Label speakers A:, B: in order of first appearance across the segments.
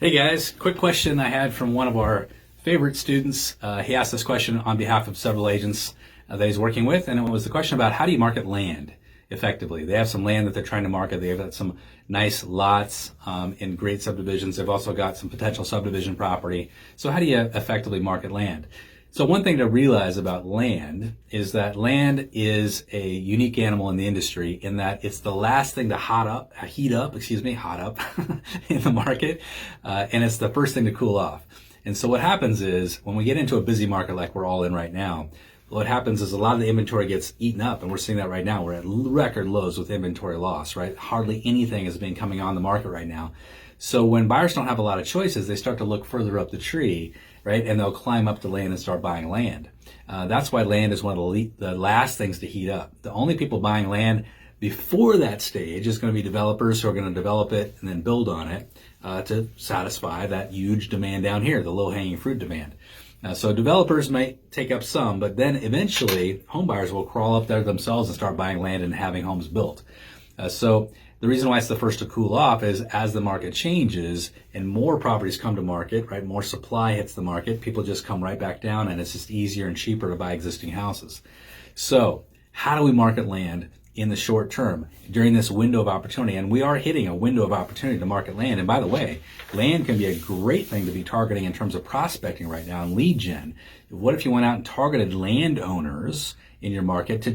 A: Hey guys, quick question I had from one of our favorite students. He asked this question on behalf of several agents that he's working with, and it was the question about how do you market land effectively. They have some land that they're trying to market. They've got some nice lots in great subdivisions. They've also got some potential subdivision property. So how do you effectively market land? So one thing to realize about land is that land is a unique animal in the industry in that it's the last thing to heat up in the market, and it's the first thing to cool off. And so what happens is when we get into a busy market like we're all in right now, what happens is a lot of the inventory gets eaten up, and we're seeing that right now. We're at record lows with inventory loss, right? Hardly anything has been coming on the market right now. So when buyers don't have a lot of choices, they start to look further up the tree, right? And they'll climb up the land and start buying land. That's why land is one of the last things to heat up. The only people buying land before that stage is going to be developers who are going to develop it and then build on it to satisfy that huge demand down here, the low-hanging fruit demand. So developers might take up some, but then eventually home buyers will crawl up there themselves and start buying land and having homes built. So the reason why it's the first to cool off is as the market changes and more properties come to market, right? More supply hits the market, people just come right back down, and it's just easier and cheaper to buy existing houses. So how do we market land in the short term during this window of opportunity? And we are hitting a window of opportunity to market land. And by the way, land can be a great thing to be targeting in terms of prospecting right now and lead gen. What if you went out and targeted landowners in your market to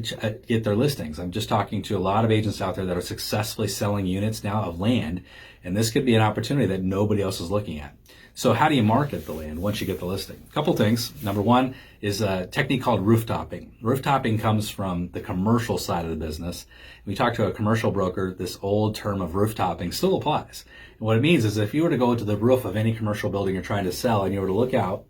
A: get their listings? I'm just talking to a lot of agents out there that are successfully selling units now of land, and this could be an opportunity that nobody else is looking at. So how do you market the land once you get the listing? A couple things. Number one is a technique called roof-topping. Roof-topping comes from the commercial side of the business. We talked to a commercial broker, this old term of roof-topping still applies. And what it means is if you were to go to the roof of any commercial building you're trying to sell and you were to look out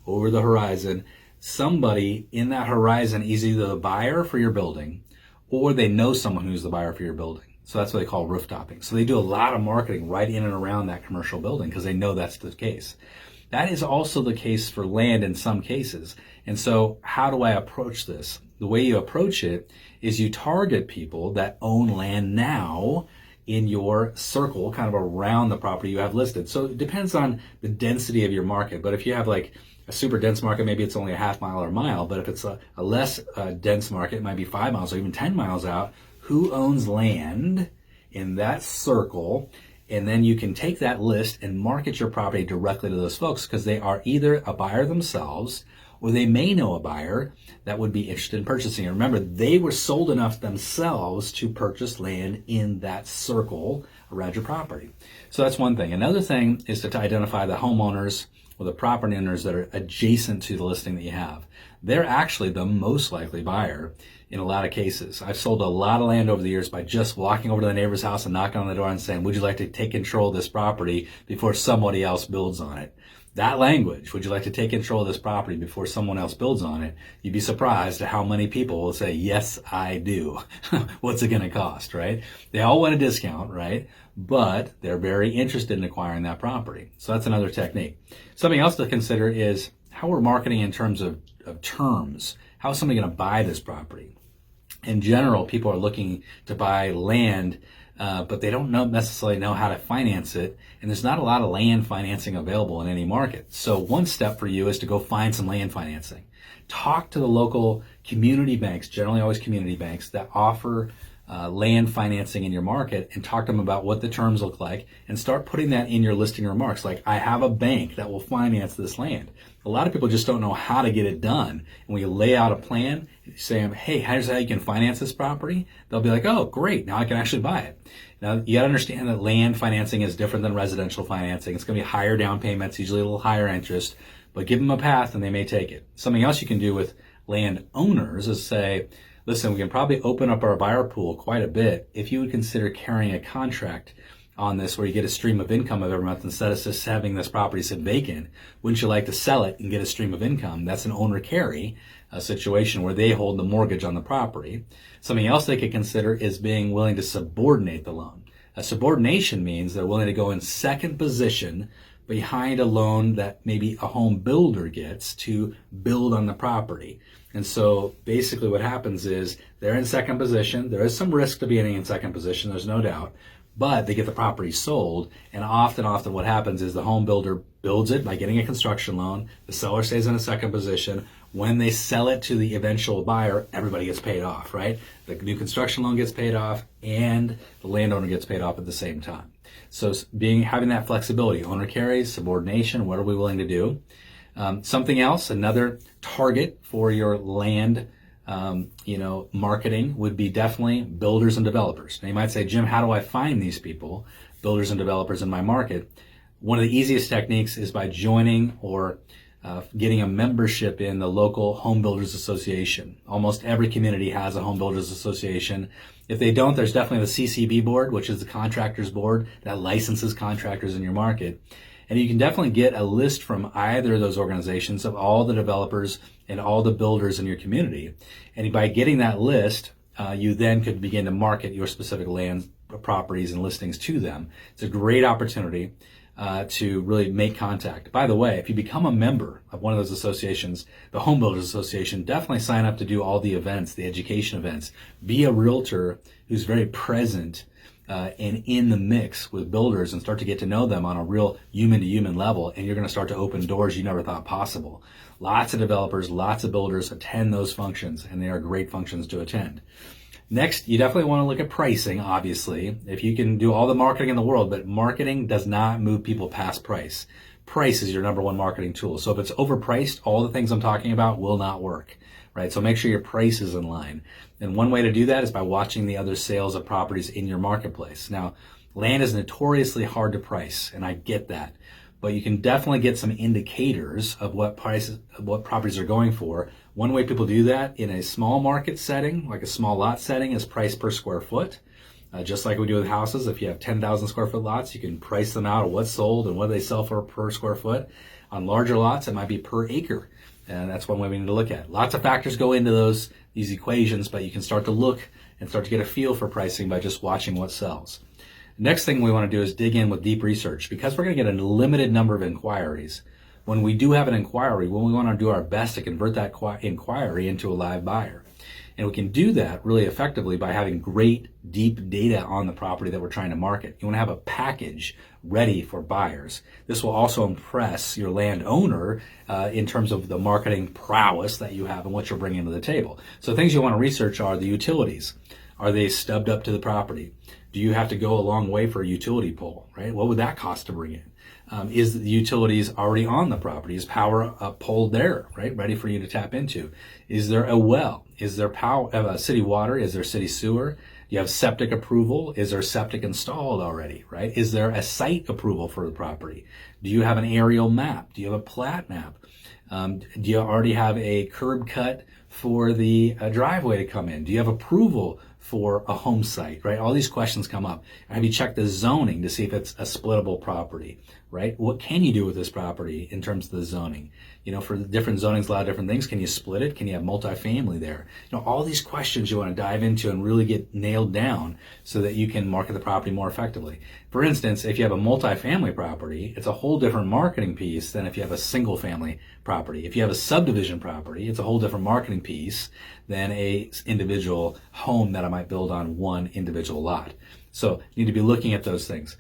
A: over the horizon, somebody in that horizon is either the buyer for your building or they know someone who's the buyer for your building. So that's what they call roof-topping. So they do a lot of marketing right in and around that commercial building because they know that's the case. That is also the case for land in some cases. And so how do I approach this? The way you approach it is you target people that own land now in your circle, kind of around the property you have listed. So it depends on the density of your market. But if you have like a super dense market, maybe it's only a half mile or a mile. But if it's a less dense market, it might be 5 miles or even 10 miles out. Who owns land in that circle? And then you can take that list and market your property directly to those folks because they are either a buyer themselves or they may know a buyer that would be interested in purchasing it. Remember, they were sold enough themselves to purchase land in that circle around your property. So that's one thing. Another thing is to identify the homeowners or the property owners that are adjacent to the listing that you have. They're actually the most likely buyer in a lot of cases. I've sold a lot of land over the years by just walking over to the neighbor's house and knocking on the door and saying, would you like to take control of this property before somebody else builds on it? That language, would you like to take control of this property before someone else builds on it? You'd be surprised at how many people will say, yes, I do. What's it going to cost, right? They all want a discount, right? But they're very interested in acquiring that property. So that's another technique. Something else to consider is how we're marketing in terms of terms. How is somebody going to buy this property? In general, people are looking to buy land, but they don't necessarily know how to finance it, and there's not a lot of land financing available in any market. So one step for you is to go find some land financing. Talk to the local community banks, generally always community banks, that offer land financing in your market, and talk to them about what the terms look like and start putting that in your listing remarks. Like, I have a bank that will finance this land. A lot of people just don't know how to get it done. And when you lay out a plan, you say, hey, here's how you can finance this property. They'll be like, oh, great. Now I can actually buy it. Now, you got to understand that land financing is different than residential financing. It's going to be higher down payments, usually a little higher interest, but give them a path and they may take it. Something else you can do with land owners is say, listen, we can probably open up our buyer pool quite a bit if you would consider carrying a contract on this where you get a stream of income every month instead of just having this property sit vacant. Wouldn't you like to sell it and get a stream of income? That's an owner carry situation where they hold the mortgage on the property. Something else they could consider is being willing to subordinate the loan. A subordination means they're willing to go in second position behind a loan that maybe a home builder gets to build on the property. And so basically what happens is they're in second position. There is some risk to being in second position, there's no doubt. but they get the property sold. And often what happens is the home builder builds it by getting a construction loan. The seller stays in a second position. When they sell it to the eventual buyer, everybody gets paid off, right? The new construction loan gets paid off and the landowner gets paid off at the same time. So having that flexibility, owner carries, subordination, what are we willing to do? Something else, another target for your land marketing would be definitely builders and developers. Now you might say, Jim, how do I find these people, builders and developers in my market? One of the easiest techniques is by joining or getting a membership in the local home builders association. Almost every community has a home builders association. If they don't, there's definitely the CCB board, which is the contractors board that licenses contractors in your market. And you can definitely get a list from either of those organizations of all the developers and all the builders in your community. And by getting that list, you then could begin to market your specific land properties and listings to them. It's a great opportunity to really make contact. By the way, if you become a member of one of those associations, the Home Builders Association, definitely sign up to do all the events, the education events. Be a realtor who's very present and in the mix with builders and start to get to know them on a real human-to-human level, and you're going to start to open doors you never thought possible. Lots of developers, lots of builders attend those functions, and they are great functions to attend. Next, you definitely want to look at pricing, obviously. If you can do all the marketing in the world, but marketing does not move people past price. Price is your number one marketing tool. So if it's overpriced, all the things I'm talking about will not work, right? So make sure your price is in line. And one way to do that is by watching the other sales of properties in your marketplace. Now, land is notoriously hard to price, and I get that. But you can definitely get some indicators of what properties are going for. One way people do that in a small market setting, like a small lot setting, is price per square foot. Just like we do with houses, if you have 10,000 square foot lots, you can price them out of what's sold and what they sell for per square foot. On larger lots, it might be per acre. And that's one way we need to look at. Lots of factors go into these equations, but you can start to look and start to get a feel for pricing by just watching what sells. Next thing we want to do is dig in with deep research. Because we're going to get a limited number of inquiries, when we do have an inquiry, we want to do our best to convert that inquiry into a live buyer. And we can do that really effectively by having great, deep data on the property that we're trying to market. You want to have a package ready for buyers. This will also impress your landowner in terms of the marketing prowess that you have and what you're bringing to the table. So things you want to research are the utilities. Are they stubbed up to the property? Do you have to go a long way for a utility pole, right? What would that cost to bring in? Is the utilities already on the property? Is power pole there, right? Ready for you to tap into? Is there a well? Is there city water? Is there city sewer? Do you have septic approval? Is there septic installed already, right? Is there a site approval for the property? Do you have an aerial map? Do you have a plat map? Do you already have a curb cut for the driveway to come in? Do you have approval for a home site, right? All these questions come up. Have you checked the zoning to see if it's a splittable property, right? What can you do with this property in terms of the zoning? For the different zonings, a lot of different things. Can you split it? Can you have multifamily there? All these questions you want to dive into and really get nailed down so that you can market the property more effectively. For instance, if you have a multifamily property, it's a whole different marketing piece than if you have a single family property. If you have a subdivision property, it's a whole different marketing piece than a individual home that I might build on one individual lot. So you need to be looking at those things.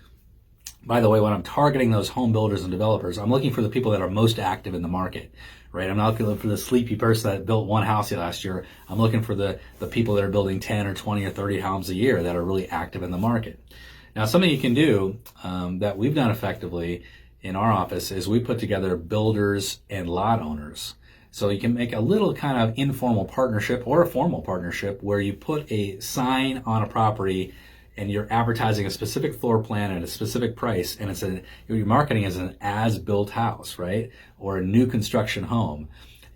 A: By the way, when I'm targeting those home builders and developers, I'm looking for the people that are most active in the market, right? I'm not looking for the sleepy person that built one house last year. I'm looking for the people that are building 10 or 20 or 30 homes a year that are really active in the market. Now, something you can do that we've done effectively in our office is we put together builders and lot owners. So you can make a little kind of informal partnership or a formal partnership where you put a sign on a property and you're advertising a specific floor plan at a specific price, and you're marketing as an as-built house, right? Or a new construction home.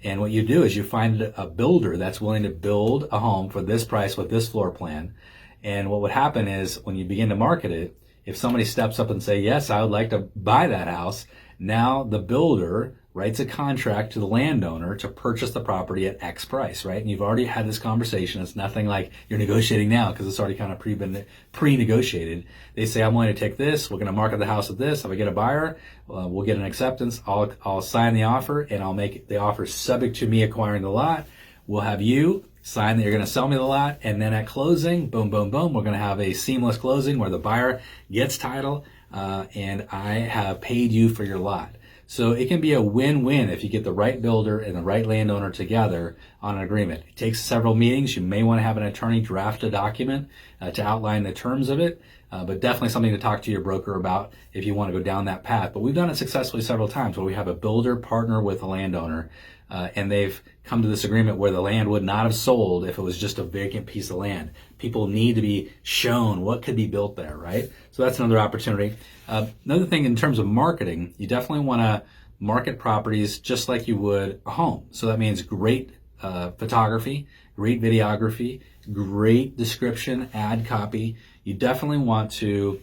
A: And what you do is you find a builder that's willing to build a home for this price with this floor plan. And what would happen is when you begin to market it, if somebody steps up and say, yes, I would like to buy that house, now the builder writes a contract to the landowner to purchase the property at X price, right? And you've already had this conversation. It's nothing like you're negotiating now because it's already kind of pre-negotiated. They say, I'm willing to take this. We're going to market the house at this. If I get a buyer, we'll get an acceptance. I'll sign the offer and I'll make the offer subject to me acquiring the lot. We'll have you sign that you're going to sell me the lot, and then at closing, boom, boom, boom, we're going to have a seamless closing where the buyer gets title, and I have paid you for your lot. So it can be a win-win if you get the right builder and the right landowner together on an agreement. It takes several meetings. You may want to have an attorney draft a document to outline the terms of it, but definitely something to talk to your broker about if you want to go down that path. But we've done it successfully several times where we have a builder partner with a landowner, and they've come to this agreement where the land would not have sold if it was just a vacant piece of land. People need to be shown what could be built there, right? So that's another opportunity. Another thing in terms of marketing, you definitely want to market properties just like you would a home. So that means great photography, great videography, great description, ad copy. You definitely want to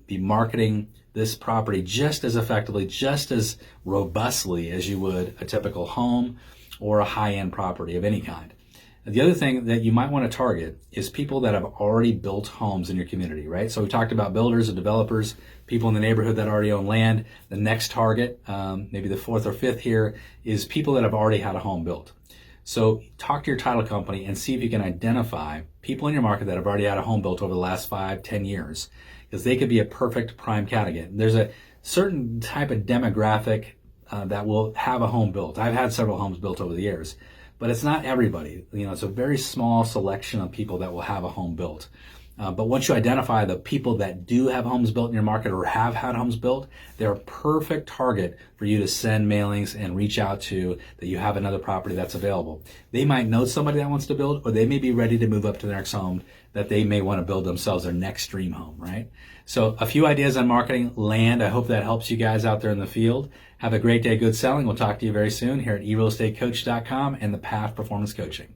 A: be marketing this property just as effectively, just as robustly as you would a typical home or a high-end property of any kind. The other thing that you might want to target is people that have already built homes in your community, right? So we talked about builders and developers, people in the neighborhood that already own land. The next target, maybe the fourth or fifth here, is people that have already had a home built. So talk to your title company and see if you can identify people in your market that have already had a home built over the last 5-10 years, because they could be a perfect prime candidate. There's a certain type of demographic that will have a home built. I've had several homes built over the years, but it's not everybody. It's a very small selection of people that will have a home built. But once you identify the people that do have homes built in your market or have had homes built, they're a perfect target for you to send mailings and reach out to that you have another property that's available. They might know somebody that wants to build, or they may be ready to move up to their next home that they may want to build themselves their next dream home, right? So a few ideas on marketing land. I hope that helps you guys out there in the field. Have a great day, good selling. We'll talk to you very soon here at eRealEstateCoach.com and the Path Performance Coaching.